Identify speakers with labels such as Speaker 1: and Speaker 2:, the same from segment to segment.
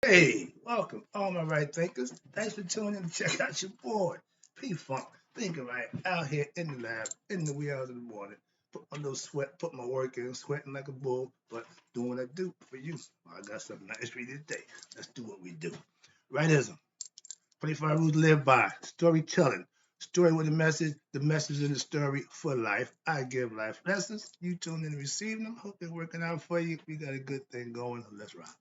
Speaker 1: Hey, welcome, all my right thinkers. Thanks for tuning in to check out your boy, P Funk, thinking right out here in the lab, in the wee hours of the morning. Put my little sweat, put my work in, sweating like a bull, but doing what I do for you. I got something nice for you today. Let's do what we do. Rightism. 25 rules to live by. Storytelling. Story with a message. The message in the story for life. I give life lessons. You tune in and receive them. Hope they're working out for you. We got a good thing going. Let's rock.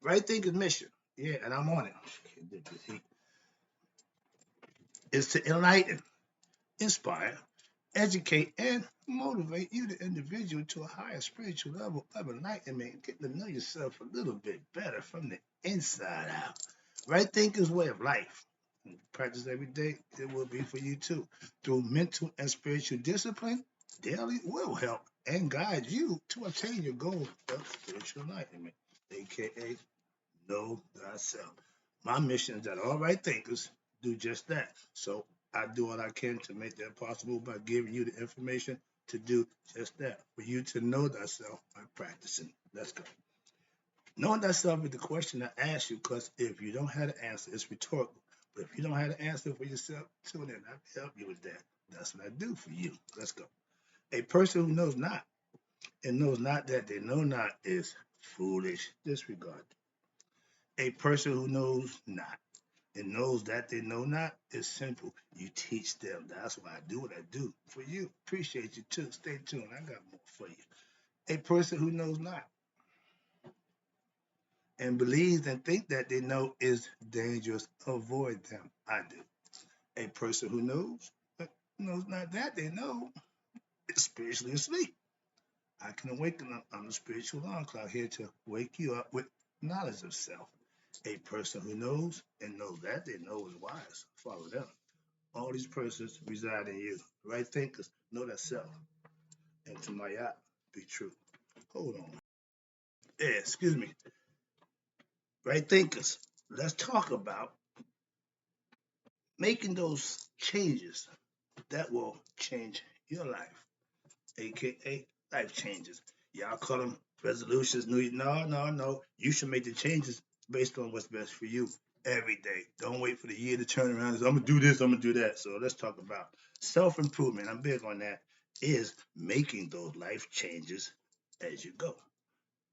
Speaker 1: Right thinking mission. Yeah, and I'm on it. Is to enlighten, inspire, educate, and motivate you, the individual, to a higher spiritual level of enlightenment, getting to know yourself a little bit better from the inside out. Right thinking's way of life. Practice every day, it will be for you too. Through mental and spiritual discipline, daily will help and guide you to attain your goal of spiritual enlightenment, aka know thyself. My mission is that all right thinkers do just that. So I do all I can to make that possible by giving you the information to do just that. For you to know thyself by practicing. Let's go. Knowing thyself is the question I ask you, because if you don't have the answer, it's rhetorical. But if you don't have the answer for yourself, tune in. I'll help you with that. That's what I do for you. Let's go. A person who knows not and knows not that they know not is foolish. Disregard. A person who knows not and knows that they know not is simple. You teach them. That's why I do what I do for you. Appreciate you too. Stay tuned. I got more for you. A person who knows not and believes and think that they know is dangerous. Avoid them. I do. A person who knows but knows not that they know is spiritually asleep. I can awaken them. I'm the spiritual alarm clock here to wake you up with knowledge of self. A person who knows and knows that they know is wise. Follow them. All these persons reside in you. Right thinkers know that self. And to my yacht, be true. Hold on. Yeah, excuse me. Right thinkers, let's talk about making those changes that will change your life, aka life changes. Y'all call them resolutions. No. You should make the changes based on what's best for you every day. Don't wait for the year to turn around and say, I'm gonna do this, I'm gonna do that. So let's talk about self-improvement. I'm big on that. Is making those life changes as you go.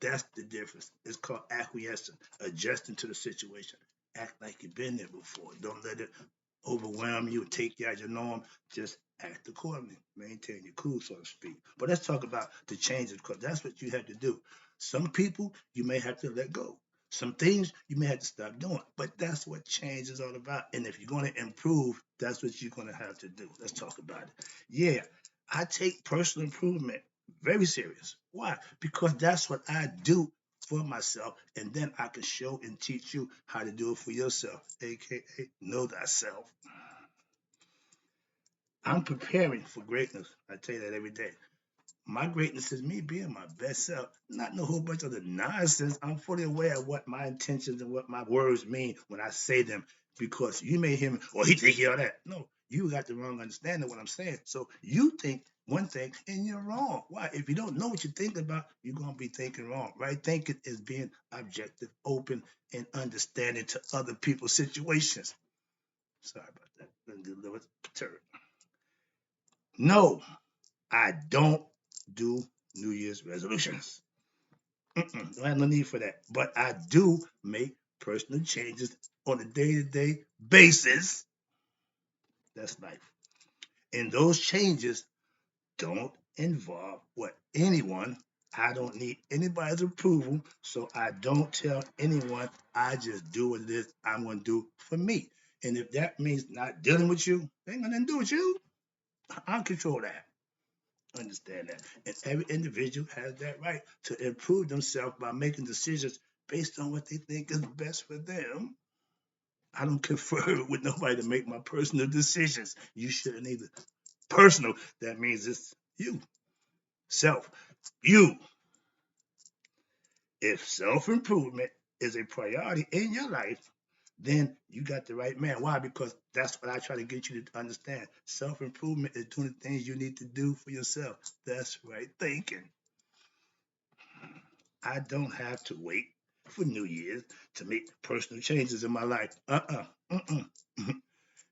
Speaker 1: That's the difference. It's called acquiescing, adjusting to the situation. Act like you've been there before. Don't let it overwhelm you and take you out your norm. Just act accordingly. Maintain your cool, so to speak. But let's talk about the changes, because that's what you have to do. Some people you may have to let go. Some things you may have to stop doing. But that's what change is all about. And if you're going to improve, that's what you're going to have to do. Let's talk about it. Yeah, I take personal improvement very serious. Why? Because that's what I do for myself, and then I can show and teach you how to do it for yourself, aka know thyself. I'm preparing for greatness. I tell you that every day. My greatness is me being my best self, not no whole bunch of the nonsense. I'm fully aware of what my intentions and what my words mean when I say them, because you may hear me, well, he think all that. No, you got the wrong understanding of what I'm saying. So you think one thing and you're wrong. Why? If you don't know what you're thinking about, you're going to be thinking wrong. Right thinking is being objective, open, and understanding to other people's situations. Sorry about that. Let me get a little perturbed. No, I don't do New Year's resolutions. Don't have no need for that. But I do make personal changes on a day-to-day basis. That's life. And those changes don't involve what anyone. I don't need anybody's approval, so I don't tell anyone. I just do what it is I'm going to do for me. And if that means not dealing with you, it ain't going to do with you. I'll control that. Understand that. And every individual has that right to improve themselves by making decisions based on what they think is best for them. I don't confer with nobody to make my personal decisions. You shouldn't either. Personal, that means it's you. Self. You. If self-improvement is a priority in your life, then you got the right man. Why? Because that's what I try to get you to understand. Self-improvement is doing the things you need to do for yourself. That's right thinking. I don't have to wait. for New Year's to make personal changes in my life. Mm-mm.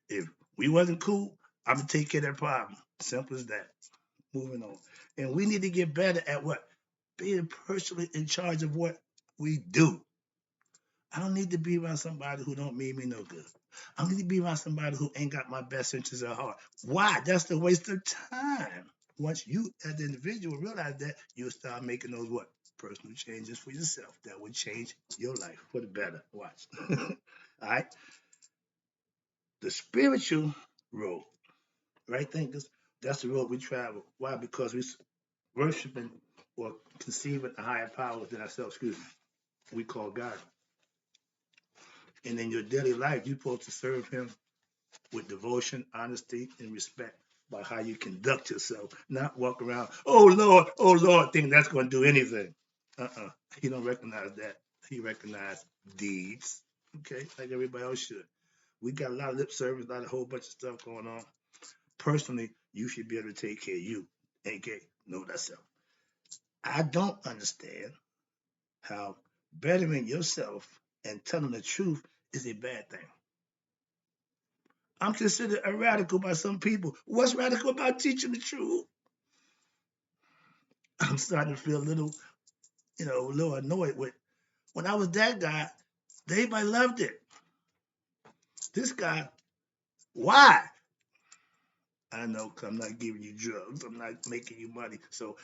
Speaker 1: If we wasn't cool, I'm gonna take care of that problem. Simple as that. Moving on. And we need to get better at what? Being personally in charge of what we do. I don't need to be around somebody who don't mean me no good. I need to be around somebody who ain't got my best interests at heart. Why? That's a waste of time. Once you, as an individual, realize that, you'll start making those what? Personal changes for yourself that will change your life for the better. Watch. All right. The spiritual road, right? Thinkers, that's the road we travel. Why? Because we worshiping or conceiving a higher power than ourselves, excuse me, we call God. And in your daily life, you're supposed to serve him with devotion, honesty, and respect by how you conduct yourself, not walk around, oh Lord, think that's going to do anything. Uh-uh. He don't recognize that. He recognizes deeds, okay, like everybody else should. We got a lot of lip service, a lot of whole bunch of stuff going on. Personally, you should be able to take care of you, aka know thyself. I don't understand how bettering yourself and telling the truth is a bad thing. I'm considered a radical by some people. What's radical about teaching the truth? I'm starting to feel a little annoyed with. When I was that guy, everybody loved it. This guy, why? I know, because I'm not giving you drugs. I'm not making you money. So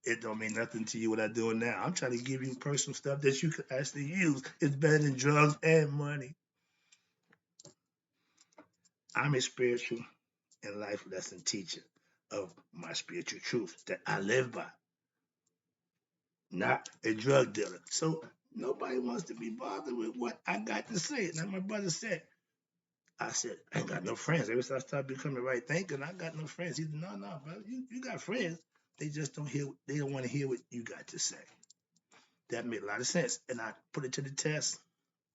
Speaker 1: it don't mean nothing to you what I'm doing now. I'm trying to give you personal stuff that you can actually use. It's better than drugs and money. I'm a spiritual and life lesson teacher of my spiritual truth that I live by, not a drug dealer. So nobody wants to be bothered with what I got to say. Like my brother said, I said, I ain't got no friends. Ever since I started becoming right thinking, I got no friends. He said, no, brother, you got friends. They just they don't want to hear what you got to say. That made a lot of sense. And I put it to the test.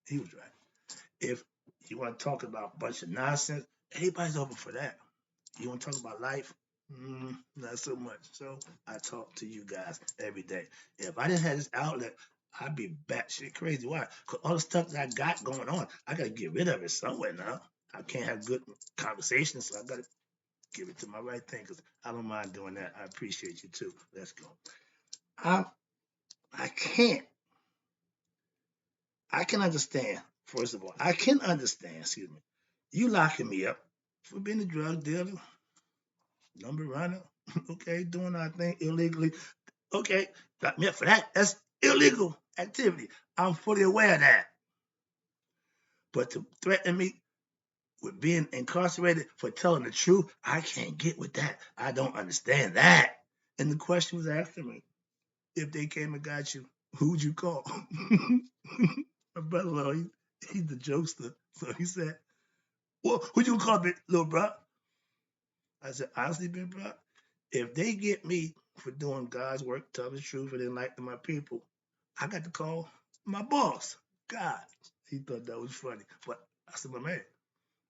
Speaker 1: He was right. If you want to talk about a bunch of nonsense, everybody's open for that. You want to talk about life? Not so much. So I talk to you guys every day. If I didn't have this outlet, I'd be batshit crazy. Why? Because all the stuff that I got going on, I got to get rid of it somewhere now. I can't have good conversations, so I got to give it to my right thing because I don't mind doing that. I appreciate you too. Let's go. I can't. I can understand, first of all, I can understand, excuse me, you locking me up for being a drug dealer, number runner, okay, doing our thing illegally. Okay, lock me up for that. That's illegal activity. I'm fully aware of that. But to threaten me with being incarcerated for telling the truth, I can't get with that. I don't understand that. And the question was asking me, if they came and got you, who'd you call? My brother-in-law, he's the jokester. So he said, well, who you call me, little bro? I said, honestly, big bro, if they get me for doing God's work, telling the truth, and enlightening my people, I got to call my boss, God. He thought that was funny. But I said, my man,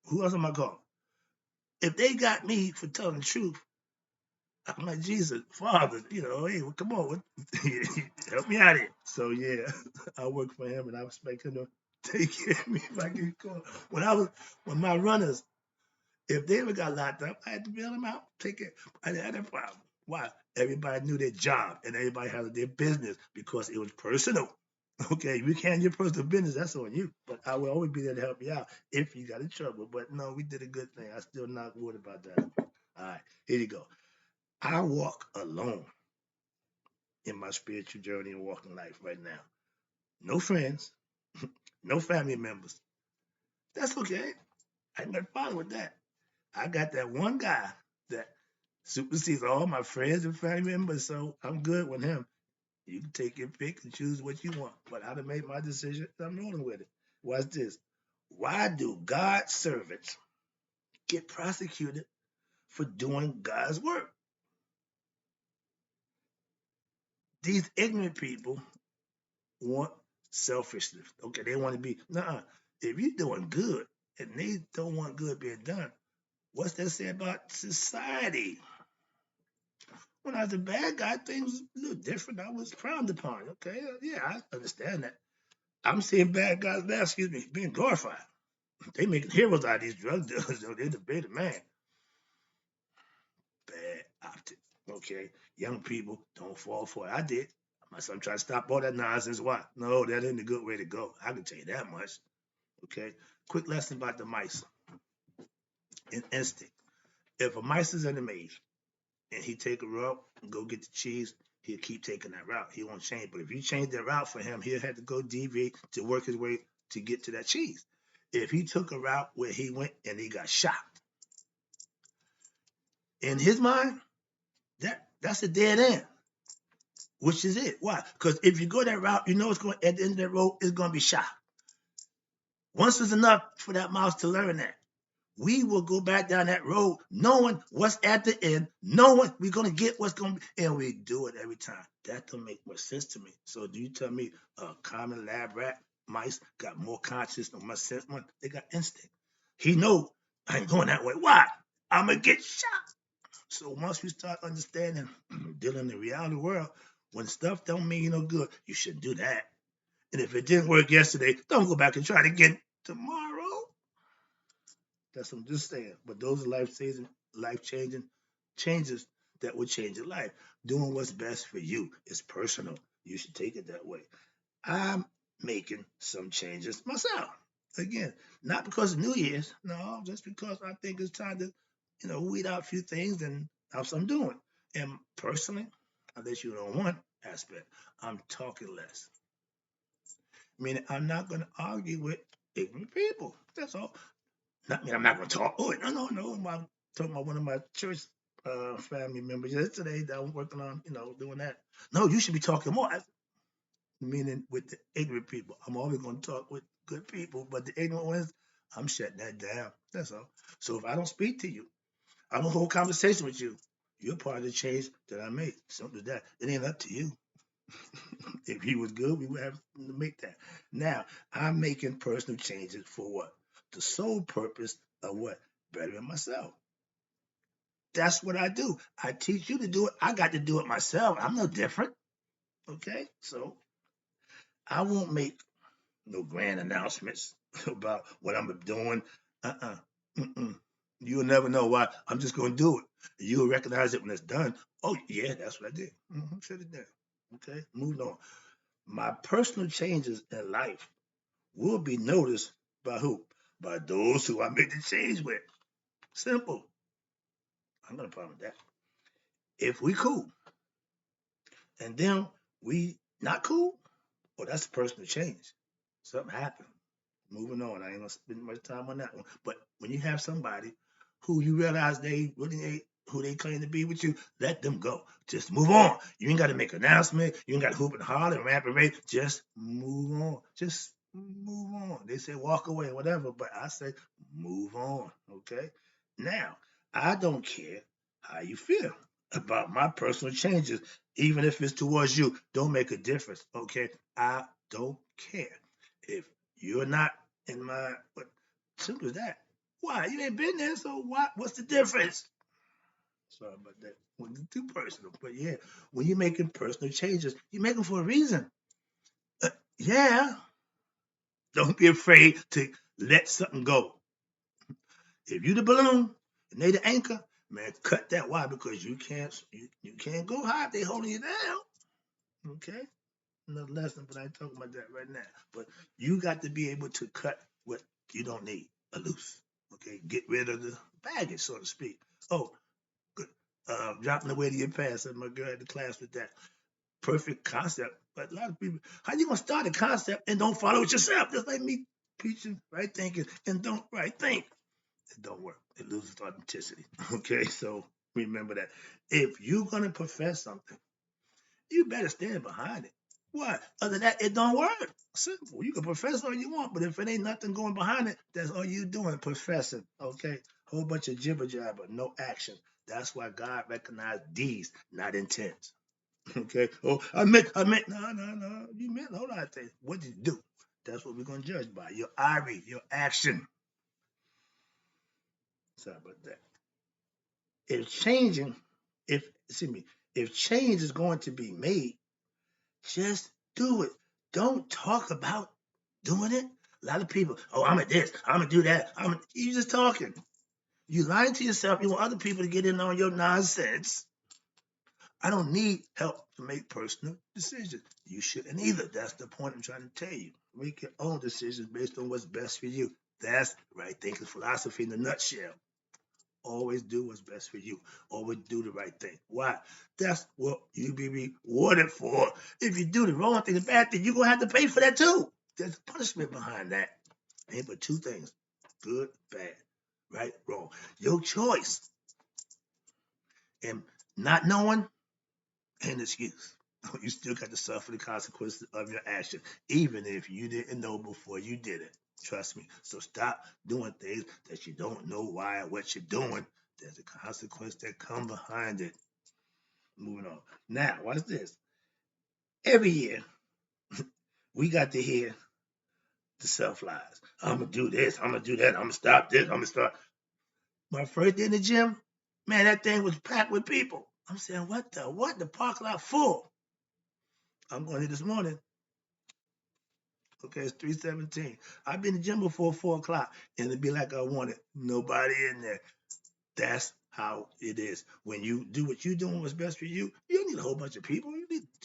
Speaker 1: who else am I calling? If they got me for telling the truth, I'm like, Jesus, Father, hey, well, come on, help me out here. So, yeah, I work for him, and I expect him to take care of me if I get caught. When my runners, if they ever got locked up, I had to bail them out, take it. I didn't have that problem. Why? Everybody knew their job, and everybody had their business because it was personal. Okay, if you can't your personal business, that's on you. But I will always be there to help you out if you got in trouble. But no, we did a good thing. I still not worried about that. All right, here you go. I walk alone in my spiritual journey and walking life right now. No friends, no family members. That's okay. I ain't got a problem with that. I got that one guy that supersedes all my friends and family members, so I'm good with him. You can take your pick and choose what you want. But I done made my decision. I'm rolling with it. Watch this. Why do God's servants get prosecuted for doing God's work? These ignorant people want selfishness. Okay, they want to be, nah, if you're doing good and they don't want good being done, what's that say about society? When I was a bad guy, things was a little different. I was frowned upon. Okay, yeah, I understand that. I'm seeing bad guys now, excuse me, being glorified. They making heroes out of these drug dealers, though. They debated, man. Bad optic. Okay. Young people don't fall for it. I did. My son tried to stop all that nonsense. Why? No, that ain't a good way to go. I can tell you that much. Okay. Quick lesson about the mice and instinct. If a mice is in the maze and he take a route and go get the cheese, he'll keep taking that route. He won't change. But if you change that route for him, he'll have to go deviate to work his way to get to that cheese. If he took a route where he went and he got shot, in his mind, that's a dead end. Which is it? Why? Because if you go that route, you know it's going at the end of that road, it's going to be shot. Once is enough for that mouse to learn that. We will go back down that road knowing what's at the end, knowing we're going to get what's going to be, and we do it every time. That don't make much sense to me. So do you tell me a common lab rat mice got more conscious or more sense? They got instinct. He know I ain't going that way. Why? I'm going to get shot. So once we start understanding, dealing in the reality world, when stuff don't mean you no good, you shouldn't do that. And if it didn't work yesterday, don't go back and try it again tomorrow. That's what I'm just saying. But those are life-changing changes that will change your life. Doing what's best for you is personal. You should take it that way. I'm making some changes myself. Again, not because of New Year's, no, just because I think it's time to, weed out a few things and that's what I'm doing. And personally, I'll let you know one aspect. I'm talking less. Meaning I'm not going to argue with ignorant people. That's all. Not mean I'm not going to talk. Oh, no. I'm talking about one of my church family members yesterday that I'm working on, doing that. No, you should be talking more. Meaning with the ignorant people. I'm always going to talk with good people, but the ignorant ones, I'm shutting that down. That's all. So if I don't speak to you, I don't hold conversation with you, you're part of the change that I made. Simple as that. It ain't up to you. If he was good, we would have to make that. Now, I'm making personal changes for what? The sole purpose of what? Bettering myself. That's what I do. I teach you to do it. I got to do it myself. I'm no different. Okay? So I won't make no grand announcements about what I'm doing. Uh-uh. Mm-mm. You'll never know why. I'm just going to do it. You'll recognize it when it's done. Oh, yeah, that's what I did. Shut it down. Okay? Moving on. My personal changes in life will be noticed by who? By those who I make the change with. Simple. I'm not a problem with that. If we cool and then we not cool, oh, that's a personal change. Something happened. Moving on. I ain't gonna spend much time on that one. But when you have somebody who you realize they really ain't who they claim to be with you, let them go. Just move on. You ain't got to make an announcement. You ain't got to hoop and holler and rap and rave. Just move on. Just move on. They say walk away, whatever, but I say move on. Okay. Now, I don't care how you feel about my personal changes, even if it's towards you. Don't make a difference. Okay. I don't care. If you're not in my, but simple as that. Why? You ain't been there, so what? What's the difference? Sorry about that. Wasn't too personal, but yeah, when you're making personal changes, you make them for a reason. Uh, yeah, don't be afraid to let something go. If you the balloon and they the anchor, man, cut that. Why? Because you can't go high if they holding you down. Okay, another lesson, but I ain't talking about that right now. But you got to be able to cut what you don't need, a loose. Okay, get rid of the baggage, so to speak. Oh, good. Dropping away to your past. And my girl had the class with that. Perfect concept. But a lot of people, how you gonna start a concept and don't follow it yourself? Just like me preaching right thinking and don't right think. It don't work. It loses authenticity. Okay, so remember that. If you're gonna profess something, you better stand behind it. What? Other than that, it don't work. Simple. You can profess all you want, but if it ain't nothing going behind it, that's all you doing, professing. Okay? Whole bunch of jibber jabber, no action. That's why God recognized deeds, not intents. Okay? Oh, I meant, no. You meant a whole lot of things. What did you do? That's what we're gonna judge by. Your ire, your action. Sorry about that. If changing, if excuse me, if change is going to be made, just do it. Don't talk about doing it. A lot of people, oh, I'm at this, I'm gonna do that. You just talking. You lying to yourself. You want other people to get in on your nonsense. I don't need help to make personal decisions. You shouldn't either. That's the point I'm trying to tell you. Make your own decisions based on what's best for you. That's right thinking philosophy in a nutshell. Always do what's best for you. Always do the right thing. Why? That's what you be rewarded for. If you do the wrong thing, the bad thing, you're going to have to pay for that too. There's a punishment behind that. Ain't but two things. Good, bad, right, wrong. Your choice. And not knowing ain't an excuse. You still got to suffer the consequences of your action, even if you didn't know before you did it. Trust me. So stop doing things that you don't know why or what you're doing. There's a consequence that come behind it. Moving on. Now, watch this. Every year, we got to hear the self-lies. I'm going to do this. I'm going to do that. I'm going to stop this. I'm going to start. My first day in the gym, man, that thing was packed with people. I'm saying, what the parking lot full? I'm going in this morning. Okay, it's 3:17. I've been in the gym before 4 o'clock, and it'd be like I wanted nobody in there. That's how it is. When you do what you're doing, what's best for you, you don't need a whole bunch of people.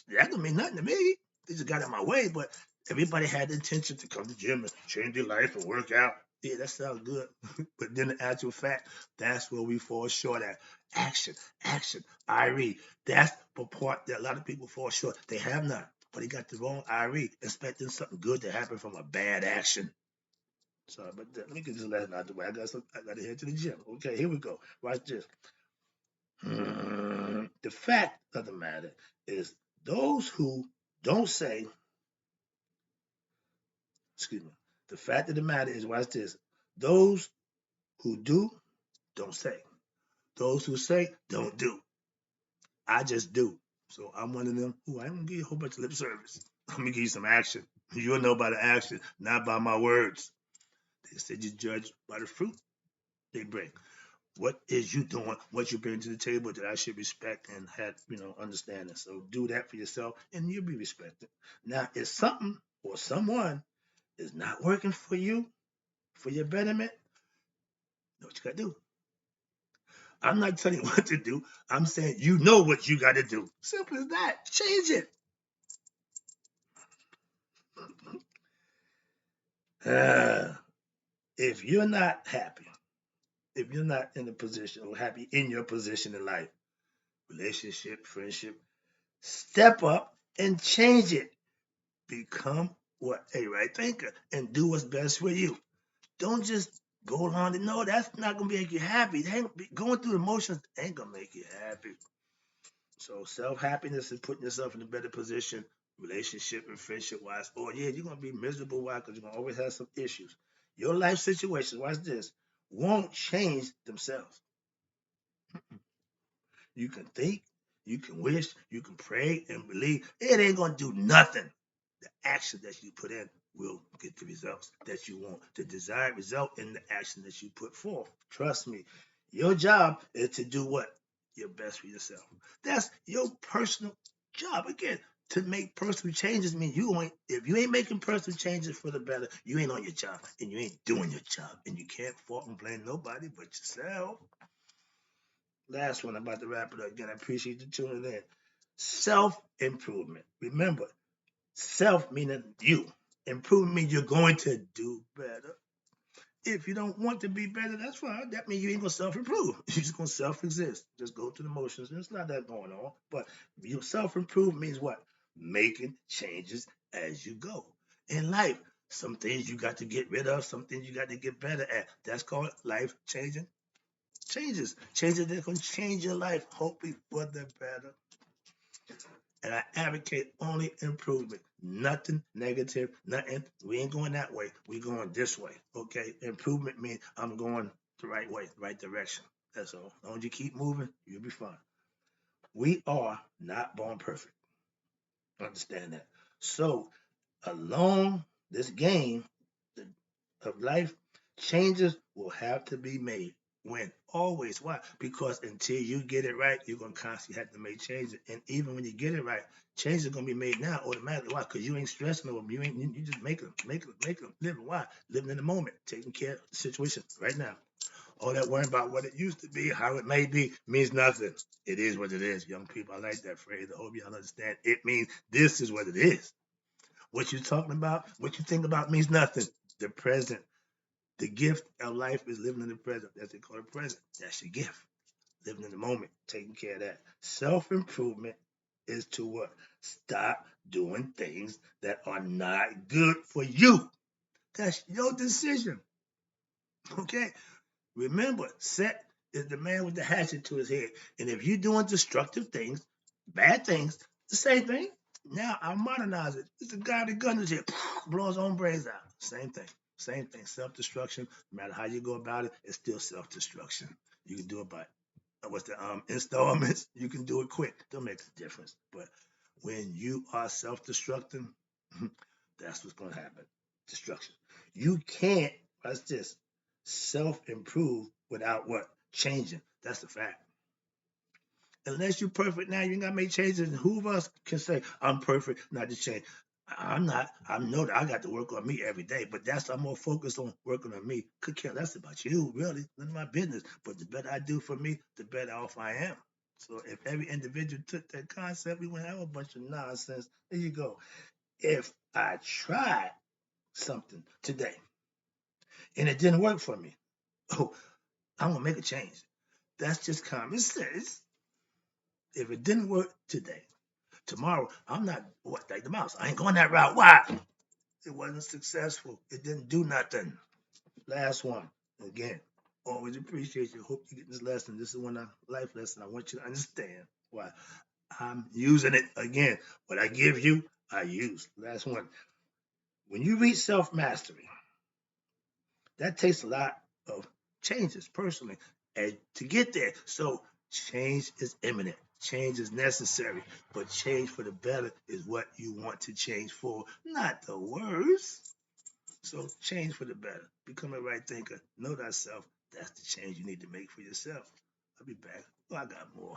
Speaker 1: That don't mean nothing to me. They just got in my way, but everybody had the intention to come to the gym and change their life and work out. Yeah, that sounds good. But then the actual fact, that's where we fall short at. Action, action, IRE. That's the part that a lot of people fall short. They have none, but they got the wrong IRE, expecting something good to happen from a bad action. Sorry, but let me get this lesson out the way. I got to head to the gym. Okay, here we go. Watch this. The fact of the matter is, those who don't say, excuse me, the fact of the matter is, watch this. Those who do, don't say. Those who say, don't do. I just do. So I'm one of them who I ain't gonna give you a whole bunch of lip service. I'm gonna give you some action. You'll know by the action, not by my words. They said you judge by the fruit they bring. What is you doing? What you bring to the table that I should respect and have, understanding. So do that for yourself, and you'll be respected. Now, if something or someone is not working for you, for your betterment, know what you got to do. I'm not telling you what to do. I'm saying you know what you got to do. Simple as that. Change it. If you're not happy, if you're not in a position or happy in your position in life, relationship, friendship, step up and change it. Become what a right thinker and do what's best for you. Don't just go along and no, that's not gonna make you happy. Going through emotions ain't gonna make you happy. So self-happiness is putting yourself in a better position, relationship and friendship wise. Oh yeah, you're gonna be miserable. Why? Because you're gonna always have some issues. Your life situations, watch this, won't change themselves. You can think, you can wish, you can pray and believe. It ain't gonna do nothing. The action that you put in will get the results that you want. The desired result in the action that you put forth. Trust me. Your job is to do what? Your best for yourself. That's your personal job. Again, to make personal changes means if you ain't making personal changes for the better, you ain't on your job and you ain't doing your job. And you can't fault and blame nobody but yourself. Last one, I'm about to wrap it up. Again, I appreciate you tuning in. Self-improvement. Remember, self meaning you. Improvement means you're going to do better. If you don't want to be better, that's fine. That means you ain't gonna self-improve. You're just gonna self-exist. Just go through the motions. There's not that going on. But you self-improve means what? Making changes as you go. In life, some things you got to get rid of, some things you got to get better at. That's called life changing changes. Changes that can change your life, hopefully for the better. And I advocate only improvement. Nothing negative, nothing. We ain't going that way. We going this way. Okay? Improvement means I'm going the right way, the right direction. That's all. As long as you keep moving, you'll be fine. We are not born perfect. Understand that. So along this game of life, changes will have to be made. Win. Always. Why? Because until you get it right, you're gonna constantly have to make changes. And even when you get it right, changes are gonna be made now automatically. Why? Because you ain't stressing over them. You just make them living. Why? Living in the moment, taking care of the situation right now. All that worrying about what it used to be, how it may be, means nothing. It is what it is. Young people, I like that phrase. I hope y'all understand. It means this is what it is. What you're talking about, what you think about means nothing. The present, the gift of life is living in the present. That's what they call it present. That's your gift. Living in the moment, taking care of that. Self-improvement is to what? Stop doing things that are not good for you. That's your decision. Okay? Remember, Set is the man with the hatchet to his head. And if you're doing destructive things, bad things, the same thing. Now I modernize it. It's the guy with the gun is here, blow his own brains out. Same thing. Same thing. Self-destruction. No matter how you go about it, it's still self-destruction. You can do it by what's the installments. You can do it quick. Don't make a difference. But when you are self-destructing, that's what's gonna happen. Destruction. You can't, watch this, self-improve without what? Changing. That's the fact. Unless you're perfect now, you ain't gotta make changes. Who of us can say I'm perfect, not to change? I'm not. I know that I got to work on me every day, but that's I'm more focused on working on me. Could care less about you, really. None of my business. But the better I do for me, the better off I am. So if every individual took that concept, we wouldn't have a bunch of nonsense. There you go. If I tried something today and it didn't work for me, oh, I'm gonna make a change. That's just common sense. If it didn't work today, tomorrow I'm not what like the mouse. I ain't going that route. Why? It wasn't successful. It didn't do nothing. Last one. Again, always appreciate you. Hope you get this lesson. This is one life lesson. I want you to understand why I'm using it again. What I give you, I use. Last one. When you reach self mastery, that takes a lot of changes personally and to get there. So change is imminent. Change is necessary, but change for the better is what you want to change for, not the worse. So change for the better. Become a right thinker. Know thyself. That's the change you need to make for yourself. I'll be back. Oh, I got more.